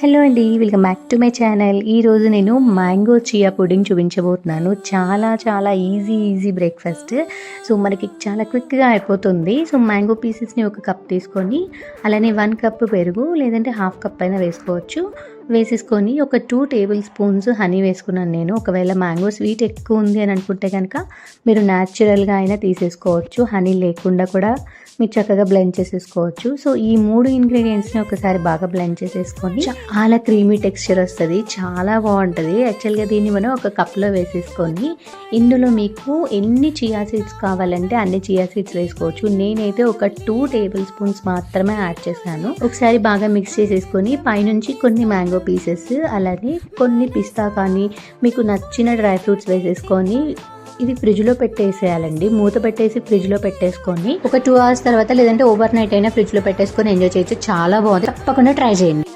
Hello అండి, welcome back to my channel. ఈరోజు నేను మ్యాంగో చియా పుడింగ్ చూపించబోతున్నాను. చాలా చాలా ఈజీ బ్రేక్ఫాస్ట్. సో మనకి చాలా క్విక్గా అయిపోతుంది. సో మ్యాంగో పీసెస్ని ఒక కప్ తీసుకొని అలానే 1 కప్ పెరుగు లేదంటే హాఫ్ కప్ అయినా వేసుకోవచ్చు. వేసేసుకొని ఒక 2 టేబుల్ స్పూన్స్ హనీ వేసుకున్నాను నేను. ఒకవేళ మ్యాంగో స్వీట్ ఎక్కువ ఉంది అని అనుకుంటే కనుక మీరు న్యాచురల్గా అయినా తీసేసుకోవచ్చు. హనీ లేకుండా కూడా మీరు చక్కగా బ్లెండ్ చేసేసుకోవచ్చు. సో ఈ 3 ఇంగ్రీడియంట్స్ని ఒకసారి బాగా బ్లెండ్ చేసేసుకొని చాలా క్రీమీ టెక్స్చర్ వస్తుంది, చాలా బాగుంటుంది. యాక్చువల్గా దీన్ని మనం ఒక కప్లో వేసేసుకొని ఇందులో మీకు ఎన్ని చియా సీడ్స్ కావాలంటే అన్ని చియా సీడ్స్ వేసుకోవచ్చు. నేనైతే ఒక 2 టేబుల్ స్పూన్స్ మాత్రమే యాడ్ చేశాను. ఒకసారి బాగా మిక్స్ చేసేసుకొని పైనుంచి కొన్ని మ్యాంగో పీసెస్ అలానే కొన్ని పిస్తా కానీ మీకు నచ్చిన డ్రై ఫ్రూట్స్ వేసేసుకొని ఇది ఫ్రిడ్జ్లో పెట్టేసేయాలండి. మూత పెట్టేసి ఫ్రిడ్జ్లో పెట్టేసుకొని ఒక 2 hours తర్వాత లేదంటే ఓవర్ నైట్ అయినా ఫ్రిడ్జ్లో పెట్టేసుకొని ఎంజాయ్ చేయొచ్చు. చాలా బాగుంది, తప్పకుండా ట్రై చేయండి.